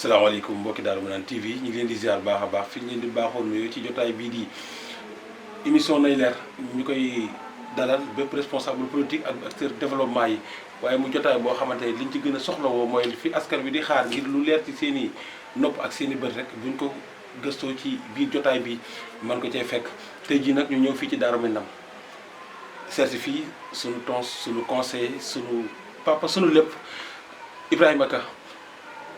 asalaamaaleykum mbokki Darou Minane TV ñu ngi leen di ziar baax a baax fi ñu leen di baaxoon nuyoo ci jotaay bii di émission nay leer ñu koy dalal bépp responsable politique ak acteur développement yi waaye mu jotaay boo xamante ne liñ ci gën a soxlawoo mooy fi askan bi di xaar ngir lu leer ci seen i nopp ak seen i bët rek buñ ko gëstoo ci biir jotaay bi man ko cee fekk tey jii nag ñu ñëw fii ci Darou Minane certifié sunu tons sunu conseiller sunu papa sunu lépp Ibrahima Ka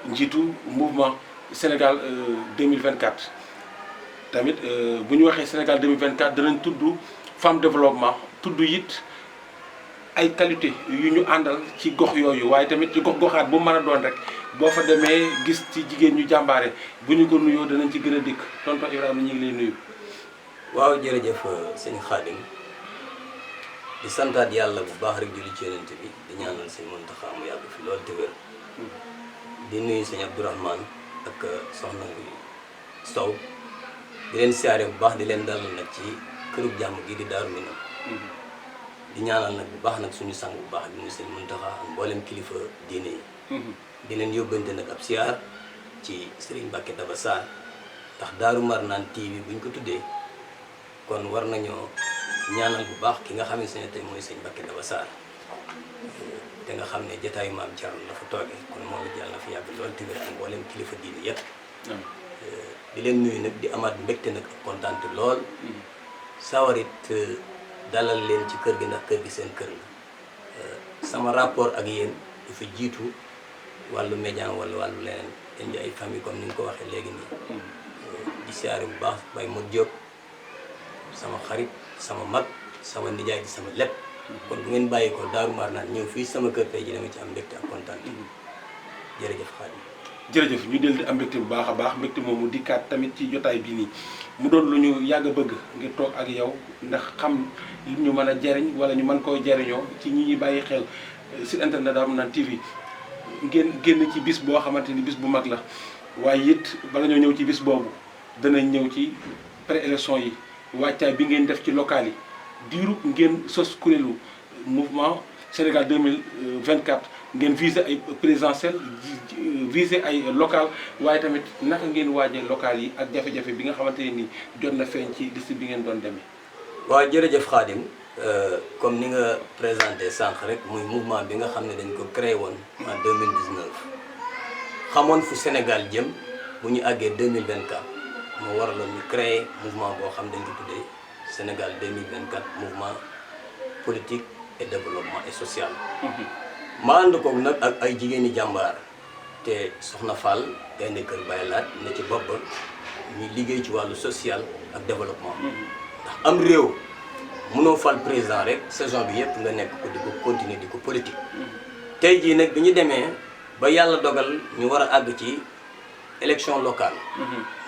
njiitu mouvement Sénégal 2024 tamit bu ñu waxee Sénégal 2024 danañ tudd femme développement tudd it ay qualité yu ñu àndal ci gox yooyu waaye tamit ci gox-goxaat bu mën a doon rek boo fa demee gis ci jigéen ñu jàmbaare bu ñu ko nuyoo danañ ci gën a dikk tonton Ibrahima ñu ngi lay nuyu. waaw jërëjëf sëñ Khadim di santaat yàlla bu baax rek julli ci yonent bi di ñaanal sëñ Mountakha mu yàgg fi loolu te wér. di nuyu sëñ Abdourahmane ak soxna Sow di leen siyaare bu baax di leen dalal nag ci kërub jàmm gi di Darou Minane di ñaanal nag bu baax nag suñu sang bu baax di nuyu sëñ Mountakha ak mboolem kilifa diine yi di leen yóbbante nag ab siyaar ci Serigne Mbacké Daba Sarr ndax Darou Minane TV buñ ko tuddee kon war nañoo ñaanal bu baax ki nga xam ne tey mooy sëñ Mbacké Daba Sarr te nga xam ne jotaayu maam Thierno la fa toogee kon moom it yàlla na fi yàgg lool te wér ak mboolem kilifa diine yëpp. di leen nuyu nag di amaat mbégte nag ak kontaante lool. sawarit dalal leen ci kër gi ndax kër gi seen kër la. sama rapport ak yéen dafa jiitu wàllu média wala wàllu leneen indi ay famille comme ni nga ko waxee léegi nii. di siyaare bu baax Baye Modou Diop sama xarit sama mag sama nijaay di sama lépp. kon bu ngeen bàyyi ko Darou Minane ñëw fii sama kër tey ji dama ci am mbégte ak kontaan jërëjëf Khadim. jërëjëf ñu del di am mbégte bu baax a baax mbégte moom mu dikkaat tamit ci jotaay bi nii mu doon lu ñu yàgg a bëgg ngir toog ak yow ndax xam li ñu mën a jariñ wala ñu mën koo jariñoo ci ñi ñuy bàyyi xel site internet Darou Minane TV ngeen génn ci bis boo xamante ni bis bu mag la waaye it bala ñoo ñëw ci bis boobu danañ ñëw ci pré-élection yi wàccaay bi ngeen def ci local yi diiru ngeen sos kuréelu mouvement Sénégal 2024 ngeen visé ay présidentiel visé ay local waaye tamit naka ngeen waajee local yi ak jafe-jafe bi nga xamante ne ni jot na feeñ ci liste bi ngeen doon demee. waaw jërëjëf Khadim comme ni nga présenté sànq rek muy mouvement bi nga xam ne dañ ko créé woon en 2019 xamoon fu Sénégal jëm bu ñu àggee 2024 moo waraloon ñu créé mouvement boo xam dañ ko tuddee Sénégal 2024 mouvement politique et développement et social. ma ànd koog nag ak ay jigéeni jàmbaar te Soxna Fall gaynde kër Baye Laat ne ci bopp ñuy liggéey ci wàllu social ak développement. ndax am réew mënoo fal président rek saison bi yëpp nga nekk ko di ko continuer di ko politique. tey jii nag bi ñu demee ba yàlla dogal ñu war a àgg ci élection locale.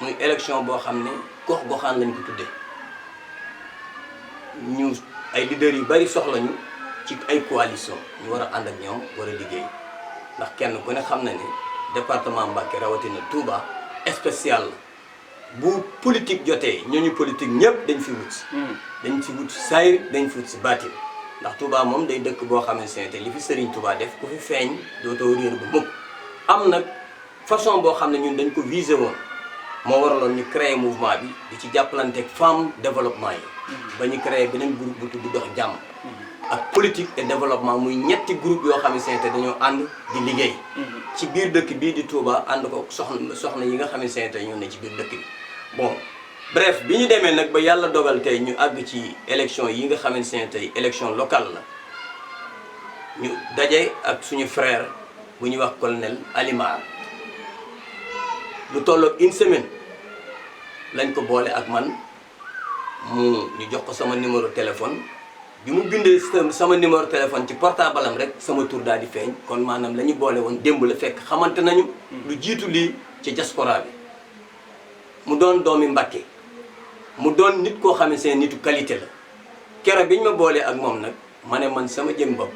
muy élection boo xam ne gox-goxaan lañ ko tuddee. ñu ay leaders yu bari soxla ñu ci ay coalition ñu war a ànd ak ñoom war a liggéey ndax kenn ku ne xam na ni département Mbacké rawatina Touba spécial bu politique jotee ñooñu politique ñëpp dañ fi wut si. dañ fi wut saayir dañ fi wut si baatin ndax Touba moom day dëkk boo xamante ne te li fi Serigne Touba def ku fi feeñ dootoo réer bu mukk am nag façon boo xam ne ñun dañ ko visé woon moo waraloon ñu créé mouvement bi di ci jàppalanteeg femme développement yi. ba ñu créé beneen groupe bu tudd dox jàmm. ak politique et développement muy ñetti groupe yoo xam ne dañoo ànd di liggéey. ci biir dëkk bii di Touba ànd ko soxna yi nga xam ne ñoo ne ci biir dëkk bi. bon bref bi ñu demee nag ba yàlla dogal tey ñu àgg ci élection yi nga xamante ne tey élection locale la ñu daje ak suñu frère bu ñuy wax colonel Alimar lu tolloog une semaine lañ ko boole ak man ñu jox ko sama numéro téléphone bi mu bindee sama numéro téléphone ci portable am rek sama tur daal di feeñ kon maanaam la ñu boole woon démb la fekk xamante nañu lu jiitu lii ci diaspora bi mu doon doomi Mbacké mu doon nit koo xam ne nitu qualité la keroog bi ñu ma boolee ak moom nag ma ne man sama jëm bopp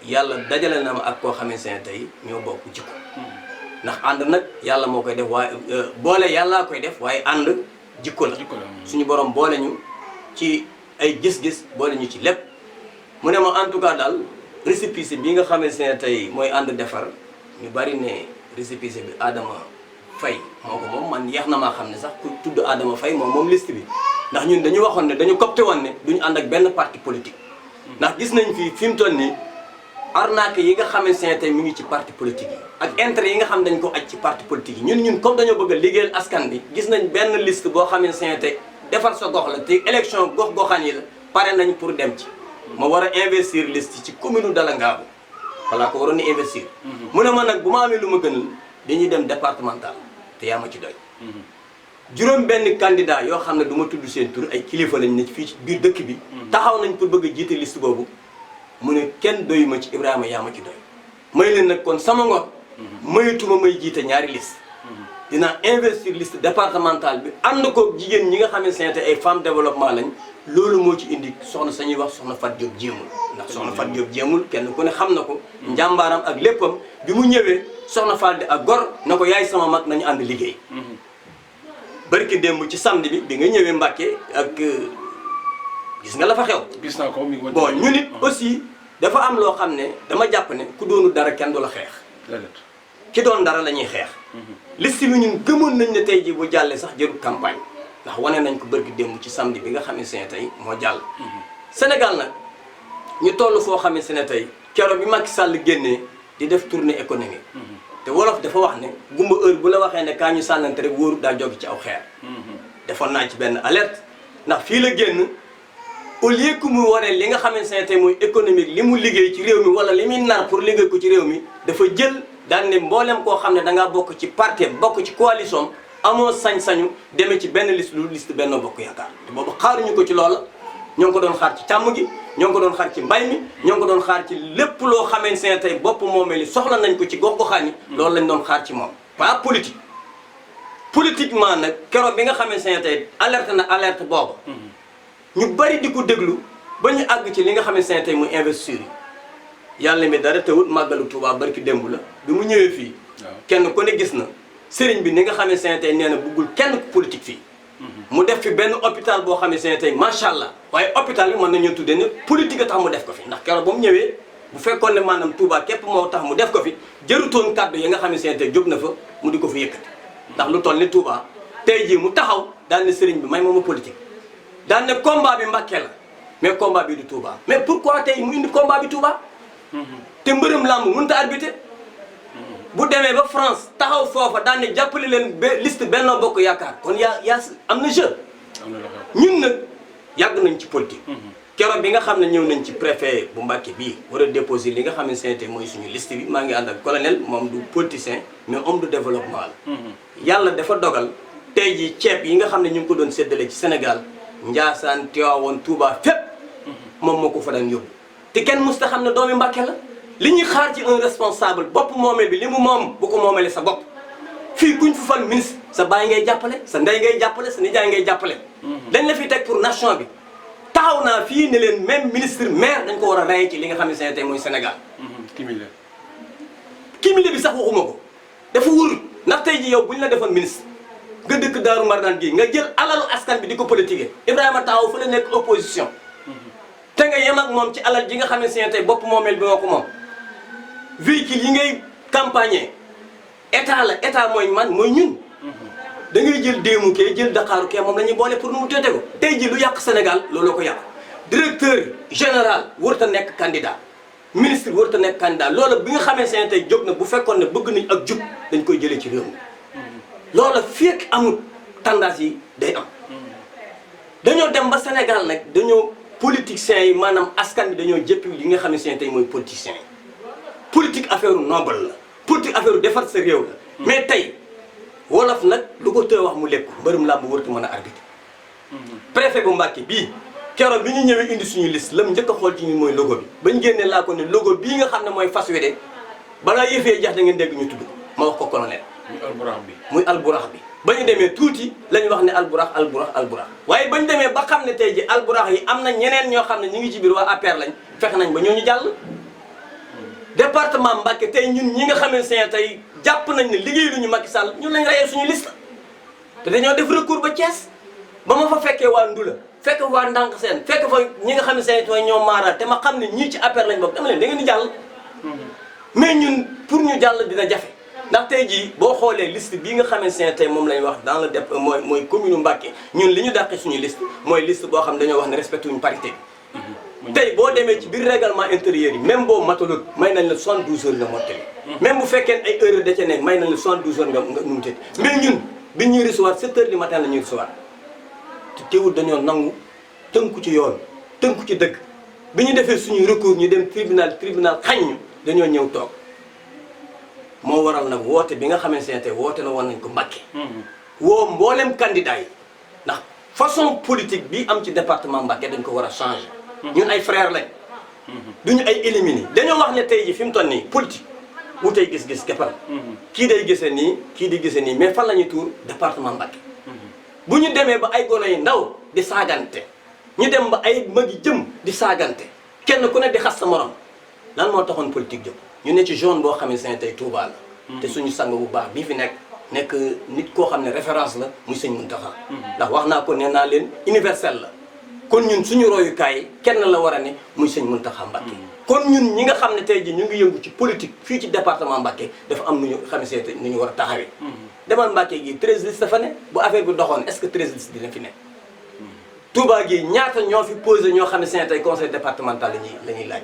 yàlla dajale na ma ak koo xam ne tey ñoo bokk jikko ndax ànd nag yàlla moo koy def waaye boole yàllaa koy def waaye ànd jikko la suñu borom boole ñu ci ay gis-gis boole ñu ci lépp mu ne ma en tout cas daal récépissé bi nga xamante ne tey mooy ànd defar ñu bari ne récépissé bi Adama Faye moo ko moom man yeex na maa xam ne sax ku tudd Adama Faye moom liste bi ndax ñun dañu waxoon ne dañu copté woon ne duñu ànd ak benn parti politique ndax gis nañ fi mu toll nii arnaque yi nga xamante ne tey mi ngi ci parti politique yi ak intérêt yi nga xam dañ ko aj ci parti politique yi ñun comme dañoo bëgg a liggéeyal askan bi gis nañ benn liste boo xamante ne tey defar sa gox la te élection gox-goxaan yi la pare nañ pour dem ci ma war a investir liste ci commune Dalangaabu voilà ko waroon ni investir mu ne ma nag bu ma amee lu ma gënal dañuy dem départemental te yaa ma ci doy juróom benn candidat yoo xam ne du ma tudd seen tur ay kilifa lañ ne fii ci biir dëkk bi taxaw nañ pour bëgg a jiite liste boobu mu ne kenn doyu ma ci Ibrahima yaa ma ci doy may leen nag kon sama ngor mayituma may jiite ñaari liste dinaa investir liste départementale bi ànd ko jigéen ñi nga xamante ne ay femmes développement lañ loolu moo ci indi soxna sañuy wax soxna Fat Diop jéemul ndax soxna Fat Diop jéemul kenn ku ne xam na ko njàmbaaram ak léppam bi mu ñëwee soxna Fat di ak gor na ko yaay sama mag nañu ànd liggéey barki démb ci samedi bi nga ñëwee Mbàkke ak gis nga la fa xew gis naa ko mi ngi bon ñu nit aussi dafa am loo xam ne dama jàpp ne ku doonu dara kenn du la xeex ki doon dara la ñuy xeex liste bi ñun gëmoon nañ ne tey ji bu jàllee sax jëru campagne ndax wane nañ ko bërki démb ci samedi bi nga xamante ne tey moo jàll Sénégal nag ñu toll foo xamante ne tey keroog bi Macky Sall génnee di def tournée économique te wolof dafa wax ne gumba heure bu la waxee ne kaa ñu sànnante rek wóoru daa jóge ci aw xeer defoon naa ci benn alerte ndax fii la génn au lieu que mu wane li nga xamante ne tey mooy économique li mu liggéey ci réew mi wala li muy nar pour liggéey ko ci réew mi dafa jël daan ne mboolem koo xam ne da ngaa bokk ci parti bokk ci coalition amoo sañ-sañu demee ci benn liste lu liste Benno Bokk Yaakaar te boobu xaaruñu ko ci loola ñoo ngi ko doon xaar ci càmm gi ñoo ngi ko doon xaar ci mbay mi ñoo ngi ko doon xaar ci lépp loo xamante ne tey bopp moomee li soxla nañ ko ci gox-goxaan yi loolu lañ doon xaar ci moom pas politique politiquement nag keroog bi nga xamante ne tey alerte na alerte boobu ñu bari di ko déglu ba ñu àgg ci li nga xamante ne tey muy investir yi yàlla mi dara teewul màggalu Tuubaa barki démb la bi mu ñëwee fii kenn ku ne gis na sëriñ bi ni nga xamante ne tey nee na buggul kenn politique fii mu def fi benn hôpital boo xamante ne tey macha allah waaye hôpital bi mën nañoo tuddee ne politique a tax mu def ko fi ndax keroog ba mu ñëwee bu fekkoon ne maanaam Touba képp moo tax mu def ko fi jërutoon kàddu yi nga xamante ne tey jóg na fa mu di ko fi yëkkati ndax lu toll ni Touba tey jii mu taxaw daal ne sëriñ bi may mooma politique daal ne combat bi Mbàkke la mais combat bi du Touba mais pourquoi tey mu indi combat bi Touba te mbërëm làmb mënut a arbitrer bu demee ba France taxaw foofa daan ne jàppale leen liste Benno Bokk Yaakaar kon yaa am na jeu ñun nag yàgg nañ ci politique keroog bi nga xam ne ñëw nañ ci préfet bu Mbàkke bii war a déposer li nga xam ne seente mooy suñu liste bi maa ngi ànd ak colonel moom du politicien mais homme de développement la yàlla dafa dogal tey ji ceeb yi nga xam ne ñu ngi ko doon séddale ci Sénégal Ndiassane Tivaouane Touba fépp moom moo ko fa daan yóbbu te kenn mës ta xam ne doomi Mbàkke la li ñuy xaar ci un responsable bopp moomeel bi li mu moom bu ko moomeele sa bopp fii kuñ fu fal ministre sa baay ngay jàppale sa ndey ngay jàppale sa nijaay ngay jàppale dañ la fi teg pour nation bi taxaw naa fii ne leen même ministre maire dañ ko war a rey ci li nga xam ne tey mooy Sénégal kimile bi sax waxuma ko dafa wóorul ndax tey ji yow bu ñu la defoon ministre nga dëkk Daaru Marnaan gii nga jël alalu askan bi di ko politiquer Ibrahima taxaw fa la nekk opposition te nga yem ak moom ci alal ji nga xam ne tey bopp moomeel bi moo ko moom véhicule yi ngay campagne état la état mooy man mooy ñun da ngay jël déemu kee jël Dakaaru kee moom la ñuy boole pour nu mu téete ko tey ji lu yàq Sénégal looloo ko yàq directeur général warut a nekk candidat ministre warut a nekk candidat loola bi nga xamee ne tey jóg na bu fekkoon ne bëgg nañ ak jub dañ koy jëlee ci réew mi loola fekk amul tendance yi day am dañoo dem ba Sénégal nag dañoo politiciens yi maanaam askan bi dañoo jëppi li nga xam ne tey mooy politiciens yi politique affaire noble la politique affaire defar sa réew la mais tey wolof nag lu ko tëye wax mu lekk mbërëm làmb warut mën a arbitre préfet bu Mbàkke bii keroog bi ñu ñëwee indi suñu liste lam njëkk a xool ci ñun mooy logo bi bañ génnee laa ko ne logo bii nga xam ne mooy fas wi de balaa yëfee jax da ngeen dégg ñu tudd ma wax ko colonel muy alburax bi ba ñu demee tuuti la ñu wax ne alburax waaye ba ñu demee ba xam ne tey ji alburax yi am na ñeneen ñoo xam ne ñu ngi ci biir waa APR lañ fexe nañ ba ñooñu jàll département Mbacké tey ñun ñi nga xamante ne tey jàpp nañ ne liggéey lu ñu Macky Sall ñun lañ rayee suñu liste te dañoo def recours ba Thiès ba ma fa fekkee waa Ndula fekk waa Ndànk Seen fekk fa ñi nga xam ne seen tooy ñoom maaral te ma xam ne ñii ci APR lañ bokk dama leen da ngeen di jàll mais ñun pour ñu jàll dina jafe ndax tey jii boo xoolee liste bii nga xamante ne tey moom la ñu wax dans le dép mooy commune Mbacké ñun li ñu dàqee suñu liste mooy liste boo xam ne dañoo wax ne respecté wuñu parité bi. tey boo demee ci biir règlement intérieur yi même boo matalut may nañ la 72 heures nga mottali. même bu fekkee ay heures da ca nekk may nañ la 72 heures nga nu mu tëdd mais ñun bi ñuy recevoir 7 heures du matin la ñuy recevoir te teewul dañoo nangu tënku ci yoon tënku ci dëgg bi ñu defee suñuy recours ñu dem tribunal xañ ñu dañoo ñëw toog. moo waral nag woote bi nga xamante ne tey woote na woon nañ ko Mbacké woo mboolem candidat yi ndax façon politique bi am ci département Mbacké dañ ko war a changer. ñun ay frères lañ. duñu ay éliminer dañoo wax ne tey ji fi mu toll nii politique wutey gis-gis keppal kii day gisee nii kii di gisee nii mais fan la ñuy tuur département Mbacké bu ñu demee ba ay gone yu ndaw di saagante ñu dem ba ay mag yi jëm di saagante kenn ku ne di xas sa morom lan moo taxoon politique jóg. ñu ne ci zone boo xamante ne tey Touba la. te suñu sang bu baax bii fi nekk nit koo xam ne référence la muy sëñ Mountakha. ndax wax naa ko nee naa leen universel la. kon ñun suñu royukaay kenn la war a ne muy sëñ Mountakha Mbacké. kon ñun ñi nga xam ne tey jii ñu ngi yëngu ci politique fii ci département Mbacké dafa am nu ñu xamante ne nu ñu war a taxawee. demal Mbacké gii 13 listes dafa ne bu affaire bi doxoon est-ce que 13 listes dina fi ne. Touba gii ñaata ñoo fi posé ñoo xamante ne tey conseil départemental la ñuy laaj.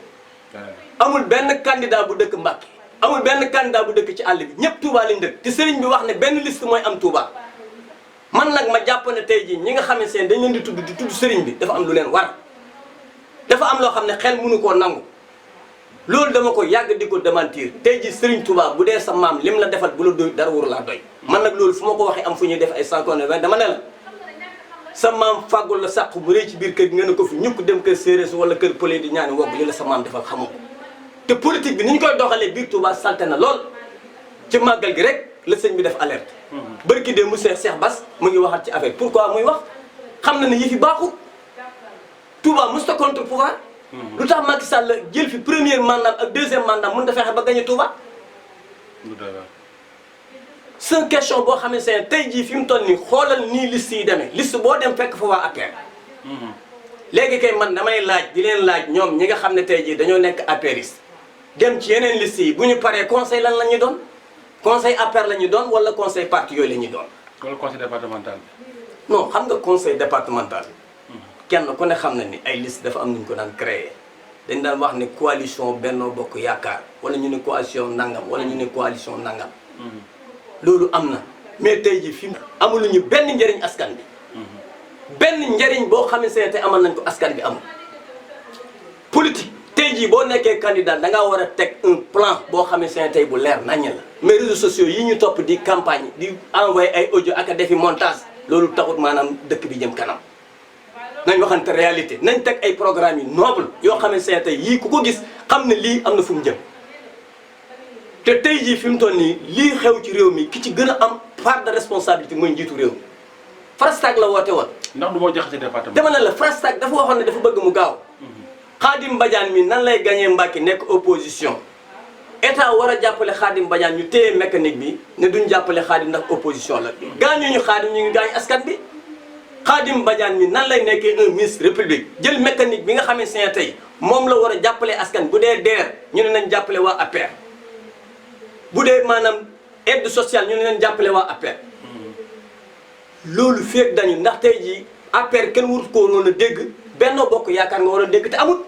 amul benn candidat bu dëkk Mbacké amul benn candidat bu dëkk ci àll bi ñëpp Touba lañ dëkk te sëriñ bi wax ne benn liste mooy am Touba man nag ma jàpp ne tey jii ñi nga xamante ne dañ leen di tudd sëriñ bi dafa am lu leen war dafa am loo xam ne xel mënu koo nangu loolu dama ko yàgg di ko démentir tey jii sëriñ Touba bu dee sa maam lim la defal bu la doy dara waru laa doy man nag loolu fu ma ko waxee am fu ñuy def ay 120 dama ne la sa maam fàggul la sàq bu rëy ci biir kër gi nga ne ko fi ñukk dem kër séeréer wala kër pële di ñaani wogg li la sa maam defal xamoo te politique bi ni ñu koy doxalee biir Touba salte na lool ci màggal gi rek la sëñ bi def alerte. barki de mu Cheikh Bass mu ngi waxat ci affaire pourquoi muy wax xam na ne yëf yi baaxul Touba musta contre pouvoir. lu tax Macky Sall jël fi premier mandat ak deuxième mandat mën na fexe ba gagné Touba. c'est une question boo xamante ne tey jii fi mu toll nii xoolal nii liste yi demee liste boo dem fekk fa waa APR. léegi kay man damay laaj di leen laaj ñoom ñi nga xam ne tey jii dañoo nekk apériste dem ci yeneen liste yi bu ñu paree conseil lan la ñuy doon conseil APR la ñuy doon wala conseil parti yooyu la ñuy doon. wala conseil départemental. non xam nga conseil départemental. kenn ku ne xam na ni ay liste dafa am nu ñu ko daan créer dañ daan wax ne coalition Benno Bokk Yaakaar wala ñu ne coalition nangam wala ñu ne coalition nangam. loolu am na mais tey jii fi mu amuluñu benn njëriñ askan bi. benn njëriñ boo xamante ne te amal nañ ko askan bi amul. politique tey jii boo nekkee candidat da ngaa war a teg un plan boo xamante ne tey bu leer naññ la. mais réseaux sociaux yi ñu topp di campagne di envoyé ay audio ak a defi montage loolu taxut maanaam dëkk bi jëm kanam. nañ waxante réalité nañ teg ay programmes yu noble yoo xamante ne tey yii ku ko gis xam ne lii am na fu mu jëm. te tey jii fi mu toll nii lii xew ci réew mi ki ci gën a am part de responsabilité mooy njiitu réew mi Frastag la woote woon. ndax du moo jaxase département. dama ne la Frastag dafa waxoon ne dafa bëgg mu gaaw. Khadim Badiane mi nan lay gagné Mbacké nekk opposition état war a jàppale Khadim Badiane ñu téye mécanique bi ne duñ jàppale Khadim ndax opposition la. gaañu ñu Khadim ñu ngi gaañ askan bi Khadim Badiane mi nan lay nekkee un ministre république jël mécanique bi nga xamante ne tey moom la war a jàppale askan bu dee DER ñu ne nañ jàppale waa APR. bu dee maanaam aide sociale ñu ne leen jàppale waa APR loolu feeg dañu ndax tey jii APR kenn warut koo woon a dégg Benno Bokk Yaakaar nga war a dégg te amul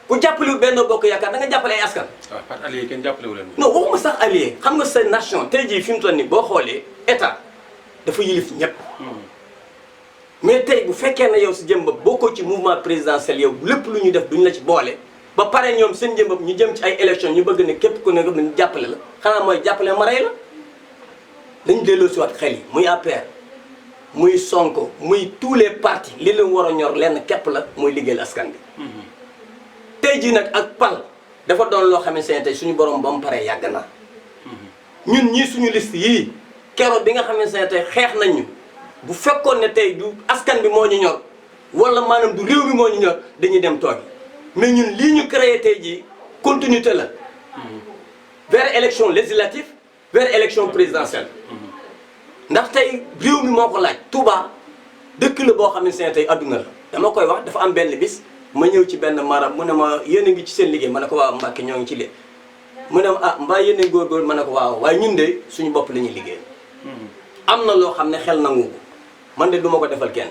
ku jàppalewul Benno Bokk Yaakaar da nga jàppale ay askan. waaw par allié kenn jàppale wu leen. non waxuma sax allié xam nga sa nation tey jii fi mu toll nii boo xoolee état dafa yilif ñëpp. mais tey bu fekkee ne yow si jëm ba bokkoo ci mouvement présidentiel yow lépp lu ñuy def duñ la ci boole. ba pare ñoom seen njëmbam ñu jëm ci ay élection ñu bëgg ne képp ku ne nga ñu jàppale la xanaa mooy jàppale ma rey la dañu delloo si waat xel yi muy APR muy Sonko muy tous les partis li leen war a ñor lenn képp la muy liggéeyal askan bi. tey jii nag ak pal dafa doon loo xamante ne tey suñu borom ba mu paree yàgg na ñun ñii suñu liste yii keroog bi nga xamante ne tey xeex nañ ñu bu fekkoon ne tey du askan bi moo ñu ñor wala maanaam du réew mi moo ñu ñor dañuy dem toog mais ñun lii ñu créé tey jii continuité la vers élection législative vers élection présidentielle ndax tey réew mi moo ko laaj Touba dëkk la boo xamante ne tey adduna la dama koy wax dafa am benn bis ma ñëw ci benn marab mu ne ma yéen a ngi ci seen liggéey ma ne ko waa Mbacké ñoo ngi ci lee mu ne ah mbaa yéen a góorgóor ma ne ko waaw waaye ñun de suñu bopp la ñuy liggéey am na loo xam ne xel nangu ko man de du ma ko defal kenn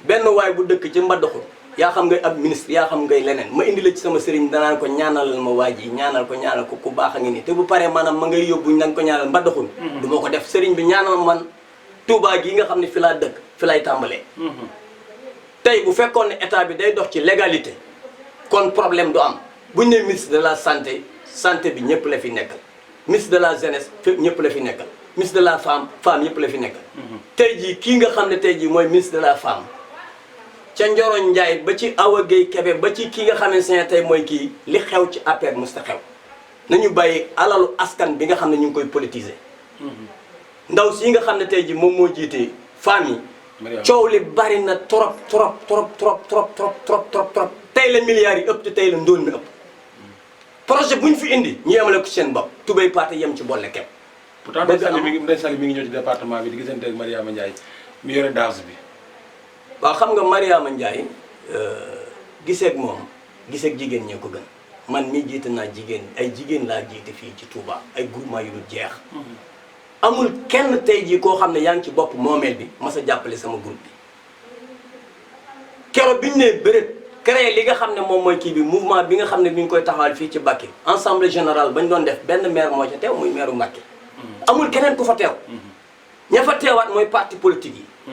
benn waay bu dëkk ci mbaddaxul yaa xam ngay ab ministre yaa xam ngay leneen ma indi la ci sama sëriñ danaan ko ñaanalal ma waa ji ñaanal ko ku baax a ngi nii te bu paree maanaam ma ngay yóbbu nañ ko ñaanal mbaddaxul du ma ko def sëriñ bi ñaanal man Touba gi nga xam ne fi laa dëkk fi lay tàmbalee tey bu fekkoon ne état bi day dox ci légalité kon problème du am buñ ne ministre de la santé bi ñëpp la fi nekkal ministre de la jeunesse fépp ñëpp la fi nekkal ministre de la femme ñëpp la fi nekkal tey jii kii nga xam ne tey jii mooy ministre de la femme ca Njoroñ Njaay ba ci Awa Gueye Kébé ba ci kii nga xamante ne tey mooy kii li xew ci APR musta xew nañu bàyyi alalu askan bi nga xam ne ñu ngi koy politiser ndaw si nga xam ne tey jii moom moo jiite femme yi coow li bari na trop tey la milliards yi ëpp te tey la ndóol mi ëpp projet bu ñu fi indi ñu yemale ko seen bopp tubéy parti yem ci boole kepp pourtant Ndeye Saly mi ngi ñëw ci département bi di gisante ak Mariama Ndiaye mi yore daas bi waaw xam nga Mariama Ndiaye giseeg moom giseeg jigéen ñee ko gën man mii jiite naa ay jigéen laa jiite fii ci Touba ay groupement yu dul jeex amul kenn tey jii koo xam ne yaa ngi ci bopp moomeel bi mas a jàppale sama groupe bi keroog bi ñu nee bëreet créé li nga xam ne moom mooy kii bi mouvement bi nga xam ne mi ngi koy taxawal fii ci Mbacké assemblée générale bañ doon def benn maire moo ca teew muy maire Mbacké amul keneen ku fa teew ña fa teewaat mooy parti politique yi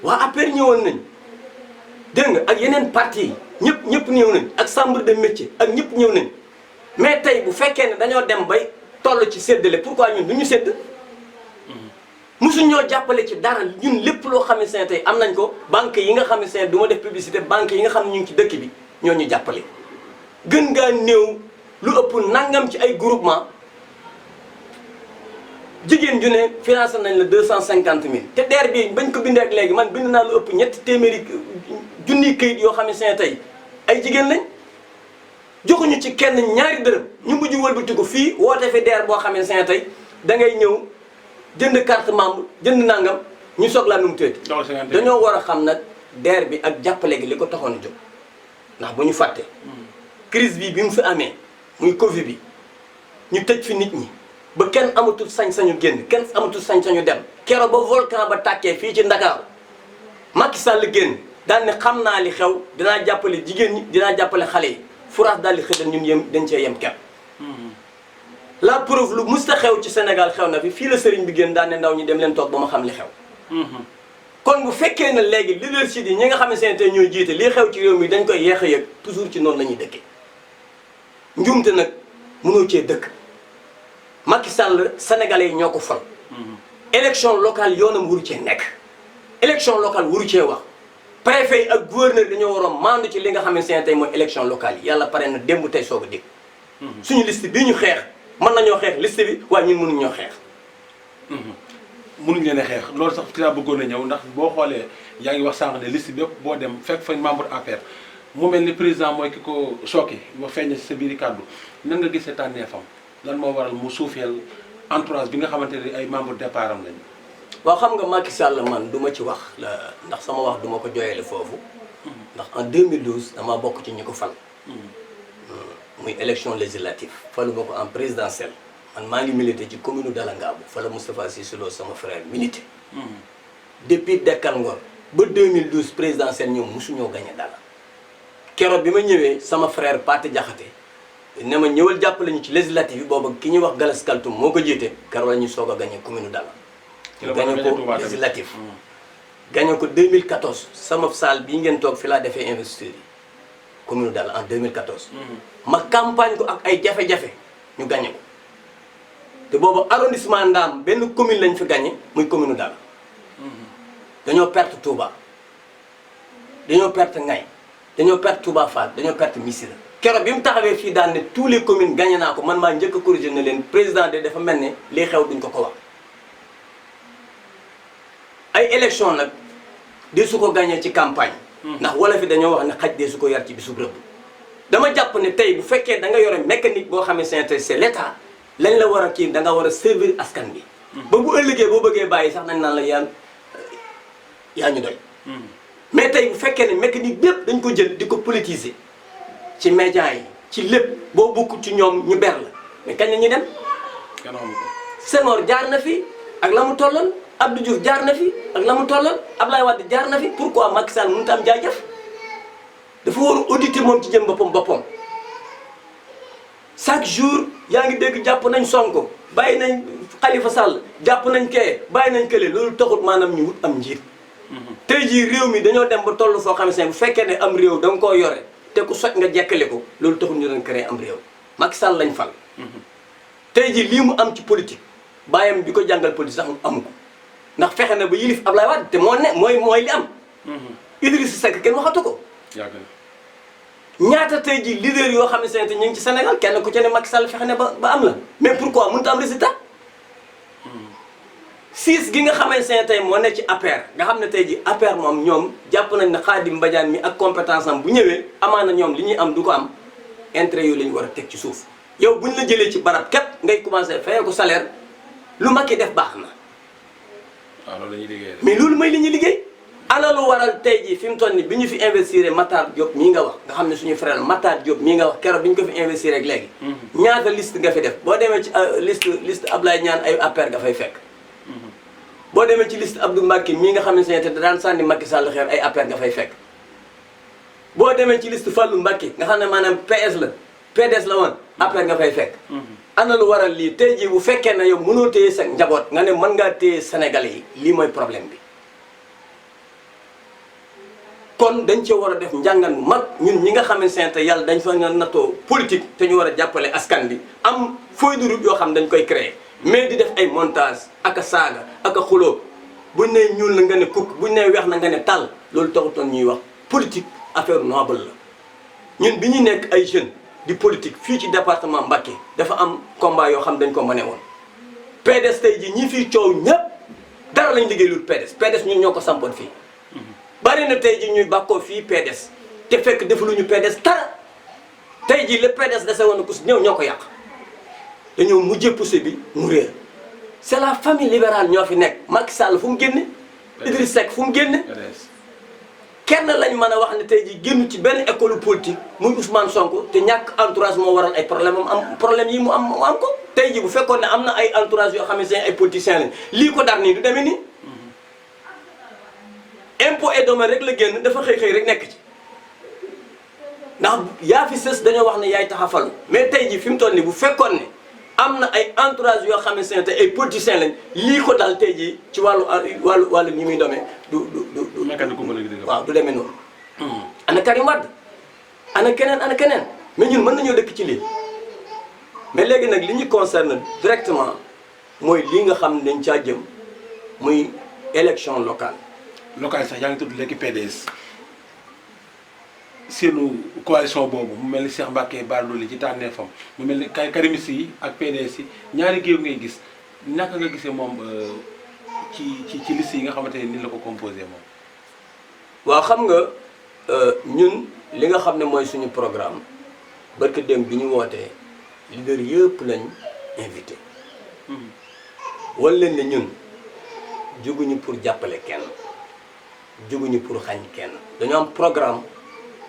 waa APR ñëwoon nañ dégg nga ak yeneen parti yi ñëpp ñëw nañ ak chambre de métier ak ñëpp ñëw nañ mais tey bu fekkee ne dañoo dem bay toll ci séddale pourquoi ñun du ñu sédd musuñ ñoo jàppale ci dara ñun lépp loo xam ne tey am nañ ko banque yi nga xam ne du ma def publicité banque yi nga xam ne ñu ngi ci dëkk bi ñoo ñu jàppale gën ngaa néew lu ëpp nangam ci ay groupement jigéen ju ne financé nañ la 250 000 te DER bi bañ ko bindee ak léegi man bind naa lu ëpp ñetti téeméeri junniy këyit yoo xam ne tey ay jigéen lañ joxuñu ci kenn ñaari dërëm ñu mujj wëlbati ko fii woote fi DER boo xam ne tey da ngay ñëw jënd carte membre jënd nangam ñu soog laa nu mu tëdd dañoo war a xam nag DER bi ak jàppale gi li ko taxoon a jóg ndax bu ñu fàtte crise bi mu fi amee muy Covid bi ñu tëj fi nit ñi ba kenn amatul sañ-sañu génn kenn amatul sañ-sañu dem keroog ba volcan ba tàkkee fii ci Ndakaaru Macky Sall génn daal ne xam naa li xew dinaa jàppale jigéen ñi dinaa jàppale xale yi furaas daal di xëddal ñun yem dañ cee yem kepp la preuve lu musta xew ci Sénégal xew na fi fii la sëriñ bi génn daan ne ndaw ñi dem leen toog ba ma xam li xew kon bu fekkee ne léegi leadership yi ñi nga xam ne tey ñooy jiite lii xew ci réew mi dañ koy yeex a yëg toujours ci noonu la ñuy dëkkee njuumte nag mënoo cee dëkk Macky Sall sénégalais yi ñoo ko fal élection locale yoonam waru cee nekk élection locale waru cee wax préfet yi ak gouverneur dañoo war a maandu ci li nga xam ne tey mooy élection locale yi yàlla pare na démb tey soog a dégg suñu liste bii ñu xeex mën nañoo xeex liste bi waaye ñun mënuñ ñoo xeex mënuñ leen a xeex loolu sax ci laa bëggoon a ñëw ndax boo xoolee yaa ngi wax sànq ne liste bi yëpp boo dem fekk fañ membre APR mu mel ni président mooy ki ko sooke ma feeñ si sa biiri kàddu nan nga gisee tànneefam lan moo waral mu suufeel entourage bi nga xamante ne ay membre départ am lañu waaw xam nga Macky Sall man du ma ci wax ndax sama wax du ma ko jooyale foofu ndax en 2012 dama bokk ci ñi ko fal muy élection législative falu ma ko en présidentielle man maa ngi milité ci commune Dalangaabu fa la Moustapha Cissé Lo sama frère milité depuis Dekkal Ngor ba 2012 présidentielle ñoom mosuñoo gagné dara keroog bi ma ñëwee sama frère Pathé Diakhaté ne ma ñëwal jàppale ñu ci législative yi boobu ki ñuy wax Galas Kaltoum moo ko jiite keroog la ñu soog a gagné commune Dala ñu gagné ko législative gagné ko 2014 sama salle bii ngeen toog fi laa defee investiture yi commune Dala en 2014 ma campagne ko ak ay jafe-jafe ñu gagné ko te boobu arrondissement Ndaam benn commune lañ fi gagné muy commune Dala dañoo perte Touba dañoo perte Ngay dañoo perte Touba Fall dañoo perte Missirah keroog bi mu taxawee fii daan ne tous les communes gagné naa ko man maa njëkk a corrigé ne leen président de dafa mel ne lii xew duñ ko wax ay élection nag de su ko gagné ci campagne ndax wala fi dañoo wax ne xaj de su ko yar ci bisu rëbb dama jàpp ne tey bu fekkee da nga yore mécanique boo xam ne c'est l'état lañ la war a kii da nga war a servir askan bi ba bu ëllëgee boo bëggee bàyyi sax nañ naan la yaa ñu doy mais tey bu fekkee ne mécanique bépp dañ ko jël di ko politiser ci médias yi ci lépp boo bokk ci ñoom ñu ber la mais kañ la ñuy dem. kenn xamu ko. Senghor jaar na fi ak la mu tolloon Abdou Diouf jaar na fi ak la mu tolloon Ablaye Wade jaar na fi pourquoi Macky Sall mënut a am jaajëf dafa war a auditer moom ci jëm boppam chaque jour yaa ngi dégg jàpp nañ Sonko bàyyi nañ Khalifa Sall jàpp nañ kee bàyyi nañ kële loolu taxut maanaam ñu wut am njiit. tey jii réew mi dañoo dem ba toll foo xam ne bu fekkee ne am réew da nga koo yore te ku soj nga jekkale ko loolu taxul ñu doon créer am réew Macky Sall lañ fal. tey jii lii mu am ci politique bàyyam bi ko jàngal politique sax amu ko ndax fexe na ba yilif Ablaye Wade te moo ne mooy li am. Idrissa Seck kenn waxatu ko. yàgg na. ñaata tey jii leader yoo xam ne ñu ngi ci Sénégal kenn ku ci ne Macky Sall fexe ne ba am la mais pourquoi mënut a am résultat. siis gi nga xamante ne tey moo ne ci APR nga xam ne tey jii APR moom ñoom jàpp nañ ne Khadim Badiane mi ak compétence am bu ñëwee amaana ñoom li ñuy am du ko am intérêt yooyu la ñu war a teg ci suuf yow bu ñu la jëlee ci barab képp ngay commencé fayee ko salaire lu Macky def baax na. waaw loolu la ñuy liggéey. mais loolu mooy li ñuy liggéey. ana lu waral tey jii fi mu toll nii bi ñu fi investir Matar Diop mii nga wax nga xam ne suñu frère Matar Diop mii nga wax keroog bi ñu ko fi investir rek léegi. ñaata liste nga fi def boo demee ci liste Ablaye Niane ay APR nga fay fekk. boo demee ci liste Abdou Mbacké mii nga xam ne te daan sànni Macky Sall xeer ay APR nga fay fekk. boo demee ci liste Fallou Mbacké nga xam ne maanaam PS la PDS la woon APR nga fay fekk. ana lu waral lii tey jii bu fekkee ne yow mënoo téye sa njaboot nga ne mën ngaa téye Sénégalais yi lii mooy problème bi. kon dañ cee war a def njàngan bu mag ñun ñi nga xamante ne te yàlla dañ fa nga nattoo politique te ñu war a jàppale askan bi am feuille de route yoo xam dañ koy créer mais di def ay montage ak a saaga ak a xuloo buñ nee ñuul na nga ne kukk buñ nee weex na nga ne tàll loolu taxutoon ñuy wax politique affaire noble la. ñun bi ñu nekk ay jeunes di politique fii ci département Mbacké dafa am combat yoo xam dañ ko mëne woon PDS tey jii ñi fii coow ñëpp dara lañ liggéey lu PDS ñun ñoo ko sampoon fii. bari na tey jii ñuy bàkkoo fii PDS te fekk defuluñu PDS dara tey jii le PDS dese woon na ku si ñëw ñoo ko yàq dañoo mujjee poussé bi mu réer c'est la famille libérale ñoo fi nekk Macky Sall fu mu génne Idriss Seck fu mu génne kenn lañ mën a wax ne tey jii génn ci benn école politique muy Ousmane Sonko te ñàkk entourage moo waral ay problème yi mu am ko tey jii bu fekkoon ne am na ay entourage yoo xam ne ay politiciens lañ lii ko dar nii du demee nii impôt et domaine rek la génn dafa xëy rek nekk ci ndax yaa fi sës dañoo wax ne yaay taxafalu mais tey jii fi mu toll nii bu fekkoon ne am na ay entourage yoo xam ne te ay politiciens lañ lii ko dal tey jii ci wàllu ñi muy domee du waaw du demee noonu. ana Karim Wade ana keneen mais ñun mën nañoo dëkk ci lii mais léegi nag li ñu concerne directement mooy lii nga xam ne dañ caa jëm muy élection locale. local sax yaa ngi tudd léegi PDS seenu coalition boobu mu mel ni Cheikh Mbacké Bara Dolly ci tànneefam mu mel ni karimis yi ak PDS yi ñaari géew ngay gis naka nga gisee moom ci liste yi nga xamante ne ni la ko composé moom. waaw xam nga ñun li nga xam ne mooy suñu programme barke dem bi ñu wootee leader yëpp lañ invité. wala leen ne ñun jóguñu pour jàppale kenn. jóguñu pour xañ kenn dañoo am programme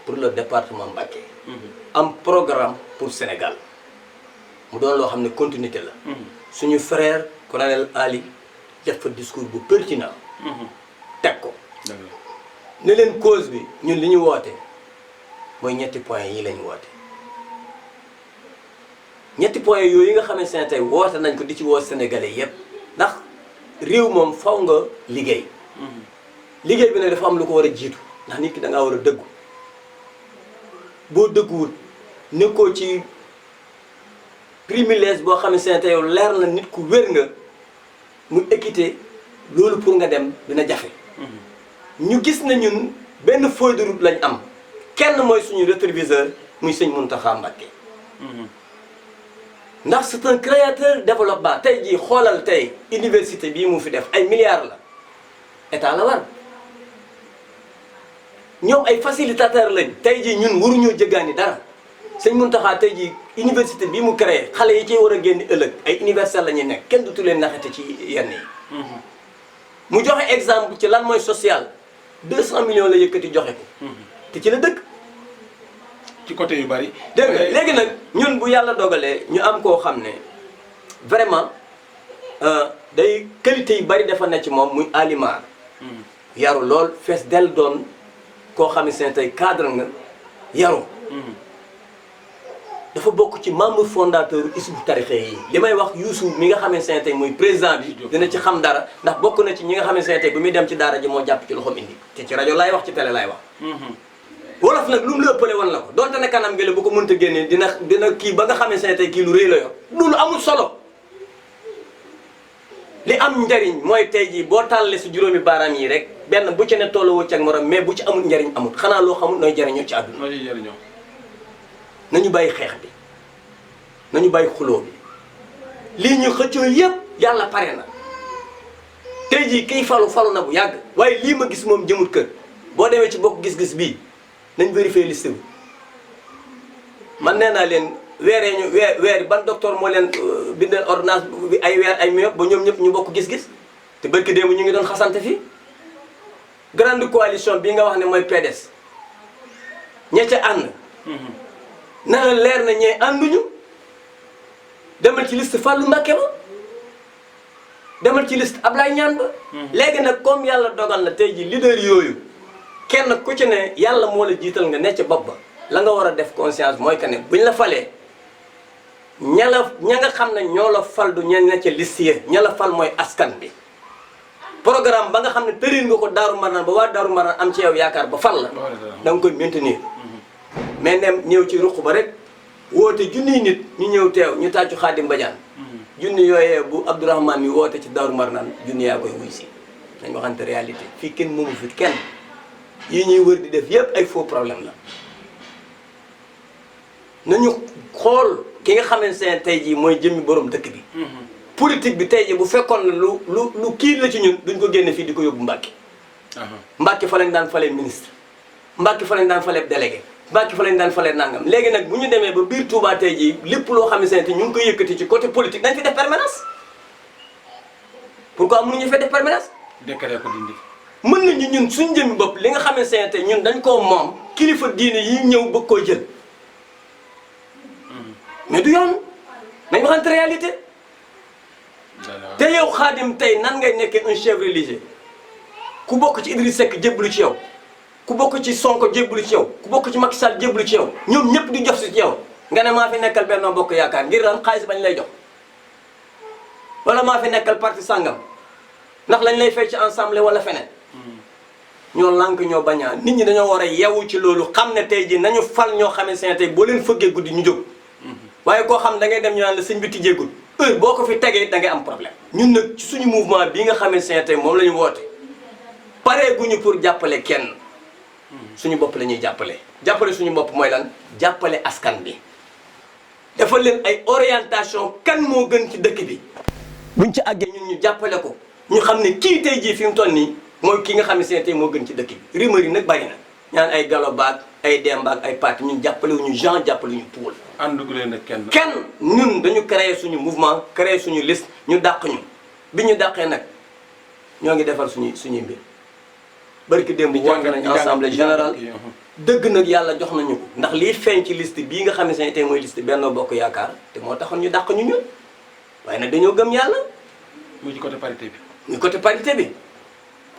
pour le département Mbacké am programme pour Sénégal mu doon loo xam ne continuité la suñu frère colonel Ali def fa discours bu pertinent teg ko ne leen cause bi ñun li ñu woote mooy ñetti point yi lañu woote ñetti point yooyu yi nga xamante ne tey woote nañ ko di ci woo Sénégalais yépp ndax réew moom faw nga liggéey liggéey bi nag dafa am lu ko war a jiitu ndax nit ki da ngaa war a dëggu boo dëgguwul nekkoo ci privilège boo xam ne yow leer na nit ku wér nga mu équité loolu pour nga dem dina jafe. ñu gis na ñun benn feuille de route lañ am kenn mooy suñu rétroviseur muy sëñ Mountakha Mbacké. ndax c'est un créateur développement tey jii xoolal tey université bii mu fi def ay milliards la état la war. ñoom ay facilitateur lañ tey jii ñun waruñoo jëggaani dara sëñ Mountakha tey jii université bii mu créé xale yi ciy war a génn ëllëg ay universitaires la ñuy nekk kenn dutu leen naxate ci yenn yi. mu joxe exemple ci lan mooy social 200 millions la yëkkati joxe ko. te ci la dëkk. ci côté yu bari. dégg nga léegi nag ñun ñun bu yàlla dogalee ñu am koo xam ne vraiment day qualité yu bari dafa ne ci moom muy Alimar yaru lool fees del doon koo xam ne tey cadre nga yaru dafa bokk ci membre fondateur Hizbut Tarqiyyah yi li may wax Youssou mi nga xamante ne tey muy président bi dina ci xam dara ndax bokk na ci ñi nga xamante ne tey bu muy dem ci daara ji moo jàpp ci loxoom indi te ci rajo laay wax ci télé laay wax wolof nag lu mu la ëppale woon la ko donte ne kanam gi la bu ko mënta génnee dina kii ba nga xamante ne tey kii lu rëy la yor loolu amul solo li am njariñ mooy tey jii boo tàllalee si juróomi baaraam yi rek benn bu ci ne tolloo ci ak morom mais bu ci amul njariñ amul xanaa loo xamul nooy jariñoo ci àdduna nañu bàyyi xeex bi nañu bàyyi xuloo bi lii ñu xëccoo yépp yàlla pare na tey jii kiy falu na bu yàgg waaye lii ma gis moom jëmut kër boo demee ci bokk gis-gis bii nañ vérifier liste bi man nee naa leen weer ban docteur moo leen bindal ordonnance bi ay weer ay mieux ba ñoom ñëpp ñu bokk gis-gis te barki démb ñu ngi doon xasante fii grande coalition bii nga wax ne mooy PDS ña ca ànd na la leer na ñee ànduñu demal ci liste Fallou Mbacké ba demal ci liste Ablaye Niane ba léegi nag comme yàlla dogal na tey ji leader yooyu kenn ku ci ne yàlla moo la jiital nga ne ca bopp ba la nga war a def conscience mooy que ne buñ la falee ña nga xam ne ñoo la fal du ña ne ca liste ya ña la fal mooy askan bi programme ba nga xam ne tërin nga ko Daaru Marnaan ba waa Daaru Marnaan am ci yow yaakaar ba fal la da nga koy maintenir mais nem ñëw ci ruq ba rek woote junniy nit ñu ñëw teew ñu tàccu Xaadim Badiane junni yooyee bu Abdourahmane mi woote ci Daaru Marnaan junni yaa koy wuy si nañ waxante réalité fii kenn moomu fi kenn yi ñuy wër di def yépp ay faux problème la nañu xool ki nga xamante ne tey jii mooy jëmmi borom dëkk bi politique bi tey jii bu fekkoon ne lu kii la ci ñun duñ ko génne fii di ko yóbbu Mbàkke Mbàkke fa lañ daan falee ministre Mbàkke fa lañ daan falee délégué Mbàkke fa lañ daan falee nangam léegi nag bu ñu demee ba biir Touba tey jii lépp loo xamante ne ñu ngi koy yëkkati ci côté politique dañ fi def permanence pourquoi mënuñu fee def permanence décret ko dindi mën nañu ñun suñ jëmmi bopp li nga xamante ne tey ñun dañ koo moom kilifa diine yi ñëw bëgg koo jël mais du yoon nañ waxante réalité te yow Xaadim tey nan ngay nekkee un chef religieux ku bokk ci Idriss Seck jébbalu ci yow ku bokk ci Sonko jébbalu ci yow ku bokk ci Macky Sall jébbalu ci yow ñoom ñëpp di jox si ci yow nga ne maa fi nekkal Benno Bokk Yaakaar ngir lan xaalis bañ lay jox wala maa fi nekkal parti sàngam ndax lañ lay fay ci ensemble wala feneen ñoo lànk ñoo bañaa nit ñi dañoo war a yeewu ci loolu xam ne tey ji nañu fal ñoo xamante ne tey boo leen fëggee guddi ñu jóg waaye koo xam da ngay dem ñu naan la sëñ bi tijjeegul heure boo ko fi tegee da ngay am problème ñun nag ci suñu mouvement bii nga xamante ne tey moom la ñu woote paree guñu pour jàppale kenn suñu bopp la ñuy jàppale suñu bopp mooy lan jàppale askan bi defal leen ay orientation kan moo gën ci dëkk bi buñ ci àggee ñun ñu jàppale ko ñu xam ne kii tey jii fi mu toll nii mooy ki nga xam ne tey moo gën ci dëkk bi rumeur yi nag bari na ñaan ay Gallo Ba ay Demba ak ay parti ñun jàppale wuñu Jean jàppale wuñu Paul àndugu leen ak kenn ñun dañu créer suñu mouvement créer suñu liste ñu dàq ñu bi ñu dàqee nag ñoo ngi defar suñuy mbir barki démb woote nañ assemblée générale dëgg nag yàlla jox nañu ko ndax lii feeñ ci liste bii nga xam ne tey mooy liste Benno Bokk Yaakaar te moo taxoon ñu dàq ñu ñun waaye nag dañoo gëm yàlla muy ci côté parité bi muy côté parité bi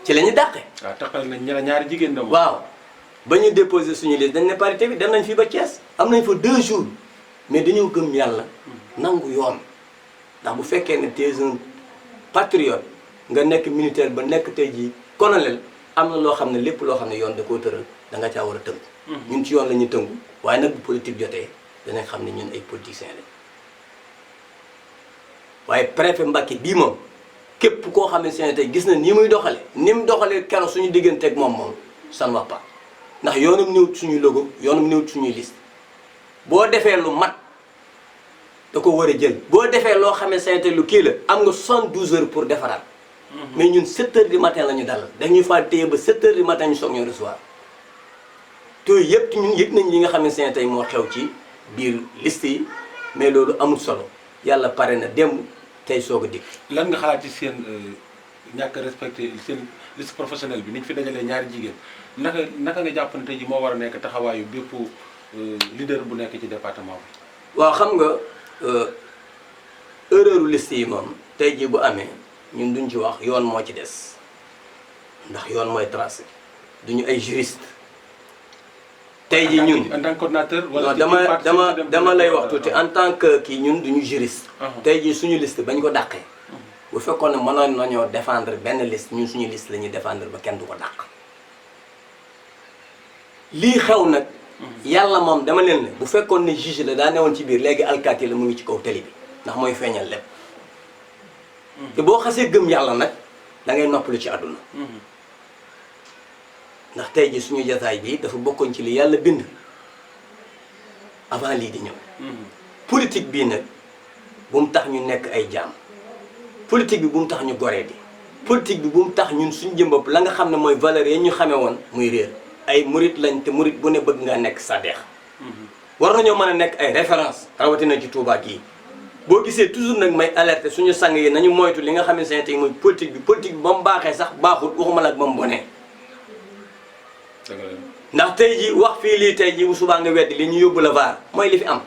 ci la ñu dàqee waaw taxal nañ ñaari jigéen dama waaw ba ñu déposé suñu liste dañ ne parité bi dem nañ fii ba Thiès am nañ fa 2 jours mais dañoo gëm yàlla nangu yoon ndax bu fekkee ne t'es un patriote nga nekk militaire ba nekk tey jii colonel am na loo xam ne lépp loo xam ne yoon da koo tëral da nga caa war a tënku ñun ci yoon la ñuy tënku waaye nag bu politique jotee danañ xam ne ñun ay politiciens lañ waaye préfet Mbacké bii moom képp koo xam ne tey gis na ni muy doxale ni mu doxalee keroog suñu digganteeg moom ça ne va pas ndax yoonam néewut suñuy logo yoonam néewut suñuy liste boo defee lu mat da ko war a jël boo defee loo xam ne lu kii la am nga 72 heures pour defaraat mais ñun 7 heures du matin la ñu dalal dañuy faa téye ba 7 heures du matin ñu soog ñu recevoir te yëpp ñun yëg nañ li nga xam ne tey moo xew ci biir liste yi mais loolu amul solo yàlla pare na démb tey soog a dikk. lan nga xalaat ci seen ñàkk a respecté seen liste professionnelle bi niñ fi dajalee ñaari jigéen naka nga jàpp ne tey ji moo war a nekk taxawaayu bépp leader bu nekk ci département bi. waaw xam nga erreur liste yi moom tey jii bu amee ñun duñ ci wax yoon moo ci des ndax yoon mooy tracé duñu ay juriste tey jii ñun en tant que coordinateur wala dama lay wax tuuti en tant que kii ñun duñu juriste tey jii suñu liste bañ ko dàqee bu fekkoon ne mënoon nañoo défendre benn liste ñun suñu liste la ñuy défendre ba kenn du ko dàq lii xew nag yàlla moom dama leen ne bu fekkoon ne juge la daa newoon ci biir léegi alkaati la mu ngi ci kaw tali bi ndax mooy feeñal lépp te boo xasee gëm yàlla nag da ngay noppalu ci àdduna ndax tey ji suñu jataay bi dafa bokkoon ci li yàlla bind avant lii di ñëw politique bii nag bu mu tax ñu nekk ay jaam politique bi bu mu tax ñu goree di politique bi bu mu tax ñun suñu jëm bopp la nga xam ne mooy valeur yi ñu xamee woon muy réer ay murit lañ te murit bu ne bëgg nga nekk sadeex war nañoo mën a nekk ay référence rawatina ci Touba gii boo gisee toujours nag may alerter suñu sang yi nañu moytu li nga xam ne seen tey mooy politique bi ba mu baaxee sax baaxul waxuma la ak ba mu bonee ndax tey ji wax fii lii tey ji bu subaa nga weddi li ñu yóbbu la vaar mooy li fi am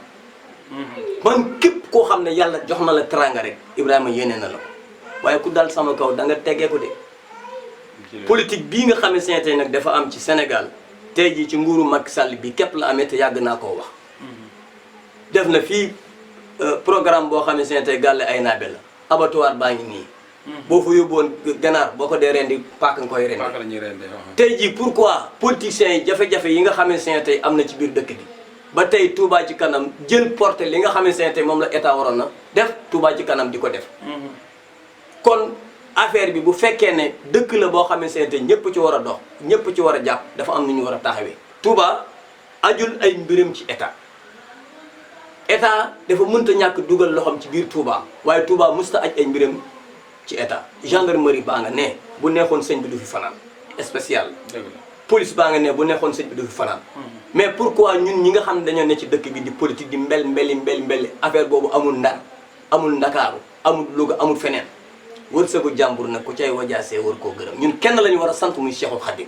man képp koo xam ne yàlla jox na la teranga rek Ibrahima yéene na la ko waaye ku dal sama kaw da nga tegee ko de politique bii nga xam ne seen tey nag dafa am ci Sénégal tey jii ci nguuru Macky Sall bi képp la amee te yàgg naa koo wax def na fii programme boo xam ne seen tey gàlle ay naabe la abattoir baa ngi nii boo fa yóbboon ganaar boo ko dee rendi paaka nga koy rendi tey jii pourquoi politiciens yi jafe-jafe yi nga xam ne seen tey am na ci biir dëkk bi ba tey Touba ci kanam jël porté li nga xam ne seen tey moom la état waroon na def Touba ci kanam di ko def kon affaire bi bu fekkee ne dëkk la boo xam ne seen tey ñëpp ci war a dox ñëpp ci war a jàpp dafa am nu ñu war a taxawee Touba ajul ay mbiram ci état dafa mënta ñàkk dugal loxoom ci biir Touba waaye Touba musta aj ay mbiram ci état gendarmerie baa nga ne bu neexoon sëñ bi du fi fanaan spécial police baa nga ne bu neexoon sëñ bi du fi fanaan mais pourquoi ñun ñi nga xam ne dañoo ne ci dëkk bi di politique di mbeli affaire boobu amul Ndar amul Ndakaaru amul Louga amul feneen wërsëgu jàmbur nag ku cay wajaasee war koo gërëm ñun kenn la ñu war a sant muy Cheikhul Khadim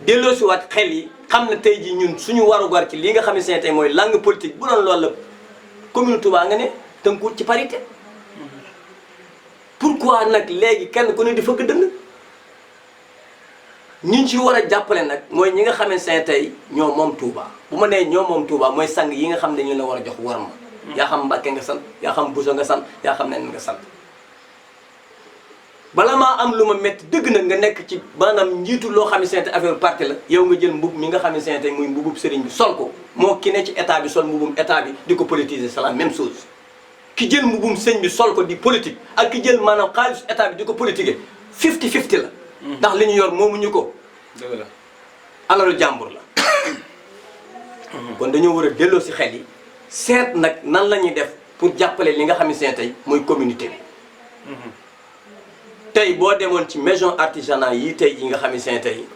delloo si waat xel yi xam ne tey jii ñun suñu warugar ci li nga xam ne seen tey mooy langue politique bu doon loolu la commune Touba nga ne tënkuwut ci parité pourquoi nag léegi kenn ku ne di fëgg dënn ñi ci war a jàppale nag mooy ñi nga xam ne seen tey ñoo moom Touba bu ma nee ñoo moom Touba mooy sang yi nga xam ne ñu la war a jox war ma yaa xam Mbàkke nga sant yaa xam Buso nga sant yaa xam nen nga sant bala maa am lu ma métti dëgg nag nga nekk ci maanaam njiitu loo xam ne seen affaire parti la yow nga jël mbub mi nga xam ne seen tey muy mbubub sëriñ bi sol ko moo ki ne ci état bi sol mbubum état bi di ko politiser c'est la même chose ki jël mbubum sëñ bi sol ko di politique ak ki jël maanaam xaalisu état bi di ko politiquer 50-50 la ndax li ñu yor moomuñu ko dëgg la alalu jàmbur la kon dañoo war a delloo si xel yi seet nag nan la ñuy def pour jàppale li nga xam ne seen tey mooy communauté bi tey boo demoon ci maison artisanat yi tey yi nga xam ne seen tey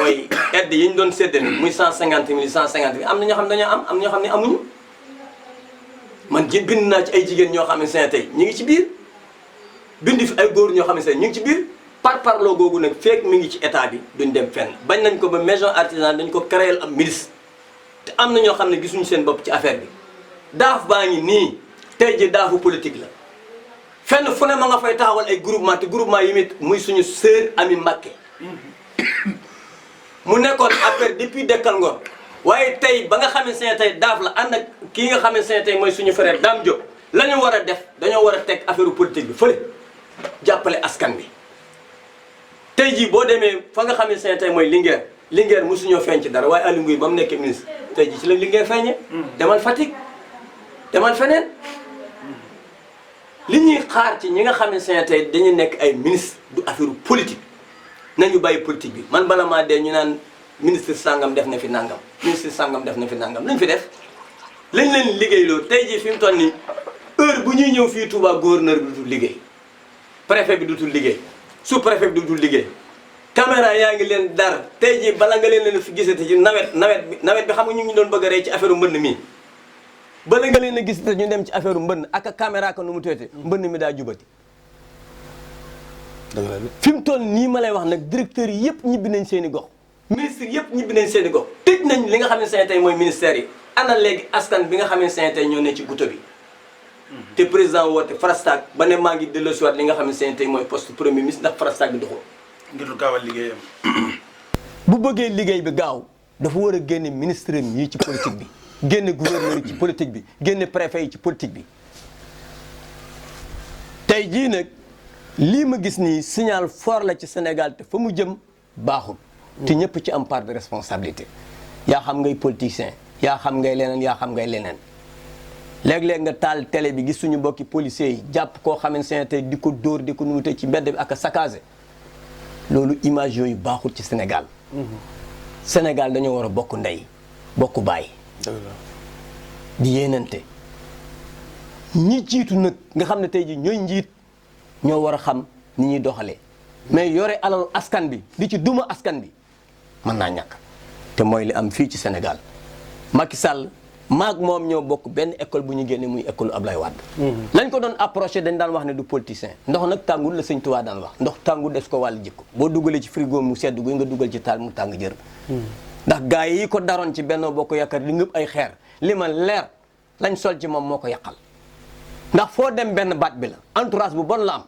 mooy aide yi ñu doon séddale muy 150 000 150 000 am na ñoo xam ne dañoo am ñoo xam ne amuñu man bind naa ci ay jigéen ñoo xam ne seen tey ñu ngi ci biir bind fi ay góor ñoo xam ne seen ñu ngi ci biir parloo googu nag fekk mi ngi ci état bi duñ dem fenn bañ nañ ko ba maison artisanat dañ ko créer am ministre te am na ñoo xam ne gisuñu seen bopp ci affaire bi daaf baa ngi nii tey ji daafu politique la fenn fu ne ma nga fay taxawal ay groupement te groupement yi mit muy suñu sœur Ami Mbacké mu nekkoon affaire depuis Dekkal Ngor waaye tey ba nga xam ne seen tey daaf la ànd ak kii nga xam ne seen tey mooy suñu frère Dame Diop la ñu war a def dañoo war a teg affaire politique bi fële jàppale askan bi tey jii boo demee fa nga xam ne seen tey mooy Linguère mosuñoo feeñ ci dara waaye Aliou Ngouye ba mu nekkee ministre tey jii ci la Linguère feeñee demal Fatick demal feneen li ñuy xaar ci ñi nga xam ne seen tey dañu nekk ay ministre du affaire politique nañu bàyyi politique bi man bala maa dee ñu naan ministre sangam def na fi nangam ministre sangam def na fi nangam luñ fi def lañ leen liggéeyloo tey jii fi mu toll nii heure bu ñuy ñëw fii Touba gouverneur bi dutul liggéey préfet bi dutul liggéey sous préfet bi dutul liggéey caméra yaa ngi leen dar tey jii bala nga leen fi gisate ci nawet bi xam nga ñu ngi doon bëgg a rey ci affaire mbënn mi bala nga leen a gisate ñu dem ci affaire mbënn ak caméra ko nu mu teete mbënn mi daa jubati fi mu toll nii ma lay wax nag directeurs yi yëpp ñibbi nañ seen i gox ministre yëpp ñibbi nañ seen i gox tëj nañ li nga xam ne seen tey mooy ministère yi ana léegi askan bi nga xamante ne tey ñoo ne ci guto bi te président woote Frastak ba ne maa ngi delloosiwaat li nga xamante ne tey mooy poste premier ministre ndax Frastak bi doxul. ngir gaawal liggéeyam. bu bëggee liggéey bi gaaw dafa war a génne ministre yi ci politique bi génne gouverneur yi ci politique bi génne préfet yi ci politique bi tey jii nag lii ma gis nii signal fort la ci Sénégal te fa mu jëm baaxul. te ñëpp ci am part de responsabilité. yaa xam ngay politicien yaa xam ngay leneen yaa xam ngay leneen léeg-léeg nga taal télé bi gis suñu mbokki policiers yi jàpp koo xamante ne tey di ko dóor di ko nuute ci mbedd bi ak a saccagé loolu image yooyu baaxul ci Sénégal. Sénégal dañoo war a bokk ndey bokk baay. di yéenante ñi jiitu nag nga xam ne tey ji ñooy njiit ñoo war a xam ni ñuy doxalee mais yore alalu askan bi di ci duma askan bi mën naa ñàkk te mooy li am fii ci Sénégal Macky Sall maag moom ñoo bokk benn école bu ñu génne muy école Ablaye Wade. lañ ko doon approché dañ daan wax ne du politicien ndox nag tàngul la sëñ Tuubaa daan wax ndox tàngul des ko wàllu jikko boo dugalee ci frigo mu sedd guy nga dugal ci taal mu tàng jër. ndax gars yi ko daroon ci Benno Bokk Yaakaar li ngëpp ay xeer li ma leer lañ sol ci moom moo ko yàqal ndax foo dem benn baat bi la entourage bu bon la am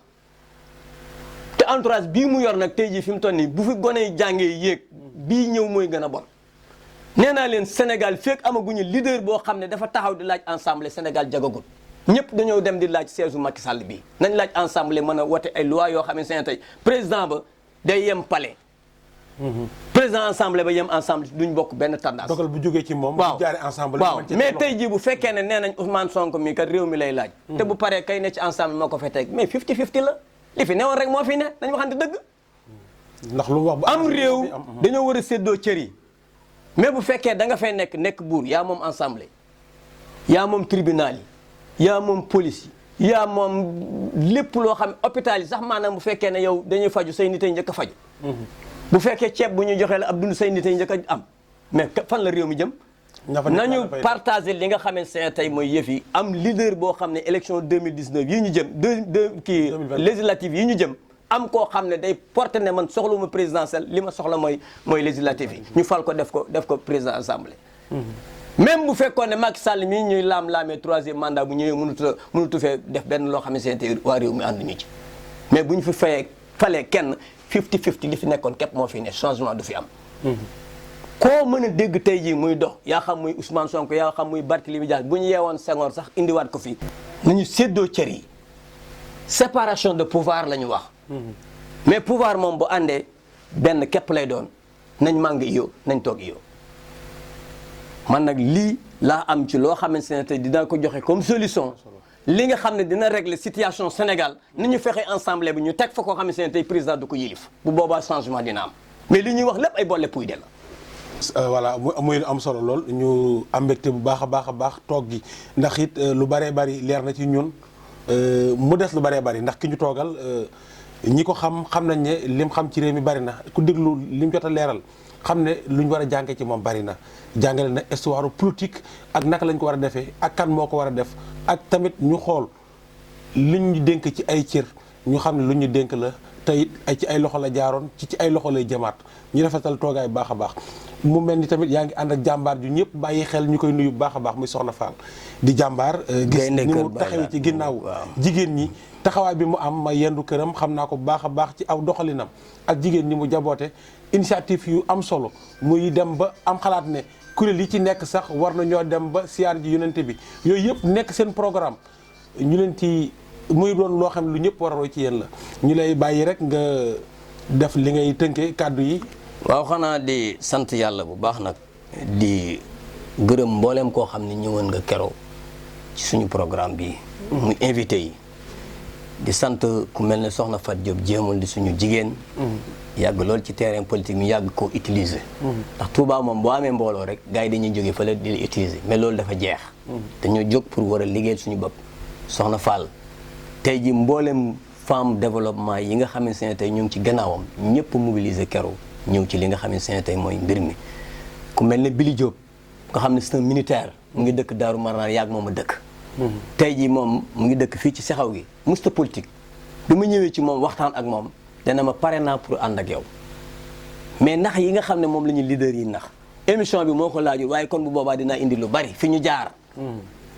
te entourage bii mu yor nag tey jii fi mu toll nii bu fi gone yi jàngee yéeg bii ñëw mooy gën a bon. nee naa leen Sénégal fekk amaguñu leader boo xam ne dafa taxaw di laaj ensemble Sénégal jagagul ñëpp dañoo dem di laaj siège Macky Sall bii nañ laaj ensemble mën a wote ay loi yoo xam ne seen tey président ba day yem palais. président ensemble ba yem ensemble duñ bokk benn tendance. dogal bu jógee ci moom. waaw jaaree ensemble. waaw mais tey jii bu fekkee ne nee nañ Ousmane Sonko mi kat réew mi lay laaj. te bu paree kay ne ci ensemble moo ko fa teg mais 50-50 la li fi newoon rek moo fi ne dañ waxante dëgg. ndax lu mu wax bu am réew dañoo war a séddoo cër yi. mais bu fekkee da nga fay nekk buur yaa moom ensemble yaa moom tribunal yi yaa moom police yi yaa moom lépp loo xam hôpital yi sax maanaam bu fekkee ne yow dañuy faju say nit ay njëkk a faju bu fekkee ceeb bu ñu joxee la ab dund say nit ay njëkk a am mais fan la réew mi jëm nañu partager li nga xamante ne tey mooy yëf yi am leader boo xam ne élection 2019 yi ñu jëm kii législative yi ñu jëm am koo xam ne day porté ne man soxluma présidentielle li ma soxla mooy législative yi ñu fal ko def ko président assemblée. même bu fekkoon ne Macky Sall mii ñuy laam-laamee 3e mandat bu ñëwee mënutu fee def benn loo xam ne seen waa réew mi ànduñu ci mais bu ñu fi falee kenn 50-50 li fi nekkoon képp moo fi ne changement du fi am. koo mën a dégg tey jii muy dox yaa xam muy Ousmane Sonko yaa xam muy Barthélémy Dias bu ñu yeewoon Senghor sax indiwaat ko fii. nañu séddoo cër yi séparation de pouvoir la ñu wax. mais pouvoir moom bu àndee benn képp lay doon nañ màng iyo nañ toog iyo man nag lii laa am ci loo xamante ne tey dina ko joxe comme solution li nga xam ne dina régler situation Sénégal ni ñu fexe ensemble bi ñu teg fa koo xamante ne tey président du ko yilif bu boobaa changement dina am mais li ñuy wax lépp ay boole puy de la. voilà muy am solo lool ñu am mbégte bu baax a baax toog gi ndax it lu bëree bëri leer na ci ñun mu des lu bëree bëri ndax ki ñu toogal. ñi ko xam nañ ne lim xam ci réew mi bari na ku déglu lim jot a leeral xam ne lu ñu war a jànge ci moom bari na jàngale na histoire politique ak naka lañ ko war a defee ak kan moo ko war a def ak tamit ñu xool liñ ñu dénk ci ay cër ñu xam ne lu ñu dénk la tey ay ci ay loxo la jaaroon ci ay loxo lay jëmaat ñu rafetal toogaay bu baax a baax mu mel ni tamit yaa ngi ànd ak jàmbaar ju ñëpp bàyyi xel ñu koy nuyu bu baax a baax muy Soxna Fall di jàmbaar gis ni mu taxawee ci ginnaaw jigéen ñi taxawaay bi mu am ma yendu këram xam naa ko bu baax a baax ci aw doxalinam ak jigéen ñi mu jaboote initiative yu am solo muy dem ba am xalaat ne kuréel yi ci nekk sax war na ñoo dem ba siyaar ji yonente bi yooyu yëpp nekk seen programme ñu leen ci muy doon loo xam ne lu ñëpp war a roy ci yéen la ñu lay bàyyi rek nga def li ngay tënkee kàddu yi. waaw xanaa di sant yàlla bu baax nag di gërëm mbooleem koo xam ne ñëwoon nga keroo ci suñu programme bi muy invité yi di sant ku mel ne Soxna Fat Diop jéemul di suñu jigéen yàgg lool ci terrain politique mi yàgg koo utiliser ndax Touba moom boo amee mbooloo rek gars yi dañuy jógee fële di la utiliser mais loolu dafa jeex dañoo jóg pour war a liggéeyal suñu bopp Soxna Fall tey ji mboolem femme développement yi nga xamante ne tey ñu ngi ci gannaawam ñëpp mobiliser keroo ñëw ci li nga xamante ne tey mooy mbir mi ku mel ne Billy Diop nga xam ne c'est un militaire mu ngi dëkk Daaru Marnaan yàgg moom a dëkk tey jii moom mu ngi dëkk fii ci Sexaw gi musta politique bi ma ñëwee ci moom waxtaan ak moom dana ma pare naa pour ànd ak yow mais nax yi nga xam ne moom la ñu leader yi nax émission bi moo ko laajul waaye kon bu boobaa dinaa indi lu bari fi ñu jaar.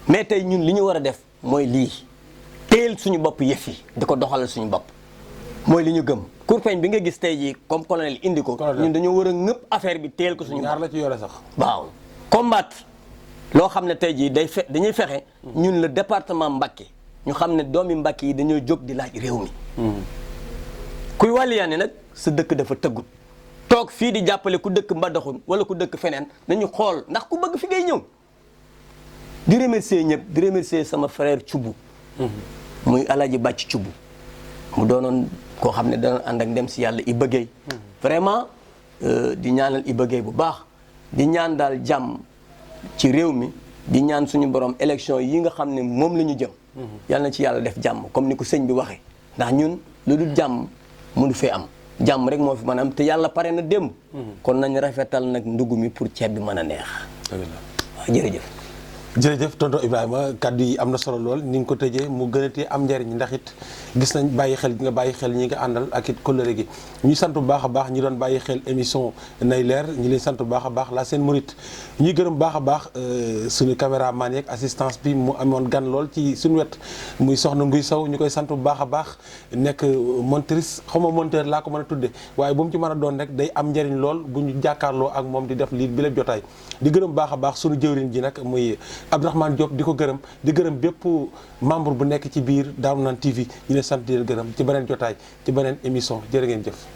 mais tey ñun li ñu war a def mooy lii teel suñu bopp yëf yi di ko doxalal suñu bopp mooy li ñu gëm kurpeñ bi nga gis tey jii comme colonel indi ko. ñun dañoo war a ngëpp affaire bi teel ko suñu bopp. ñaar la ci yore sax. waaw combattre loo xam ne tey jii dañuy fexe. ñun le département Mbacké ñu xam ne doomi Mbacké yi dañoo jóg di laaj réew mi. kuy wàlliyaane nag sa dëkk dafa tëggut toog fii di jàppale ku dëkk Mbadakhoune wala ku dëkk feneen nañu xool ndax ku bëgg fi ngay ñëw. di remercier ñëpp di remercier sama frère Thioubou. muy Alaaji Bàcc Thioubou. mu doonoon koo xam ne danoon ànd ak ndem si yàlla Iba Gueye vraiment di ñaanal Iba Gueye bu baax di ñaan daal jàmm ci réew mi di ñaan suñu borom élection yi nga xam ne moom la ñu jëm. yàlla na ci yàlla def jàmm comme ni ko sëñ bi waxee ndax ñun lu dul jàmm mënu fee am jàmm rek moo fi mën a am te yàlla pare na démb. kon nañ rafetal nag ndugg mi pour ceeb bi mën a neex. waaw jërëjëf. jërëjëf tonton Ibrahima kaddu yi am na solo lool ni nga ko tëjee mu gën a tee am njariñ ndax it gis nañ bàyyi xel gi nga bàyyi xel ñi nga àndal ak it kóllëre gi ñuy sant bu baax a baax ñi doon bàyyi xel émission nay leer ñi leen sant bu baax a baax la seen murit ñuy gërëm baax a baax suñu caméraman yeeg assistance bi mu amoon gan lool ci suñu wet muy soxna Nguy Sow ñu koy sant bu baax a baax nekk montrice xaw ma monteur laa ko mën a tudde waaye bu mu ci mën a doon rek day am njariñ lool bu ñu jàkkaarloo ak moom di def lii bi la jotaay di gërëm baax a baax suñu jëwriñ ji nag muy Abdourahmane Diop di ko gërëm di gërëm bépp membre bu nekk ci biir Darou Nane TV ñu ne sant di leen gërëm ci beneen jotaay ci beneen émission jërë ngeen jëf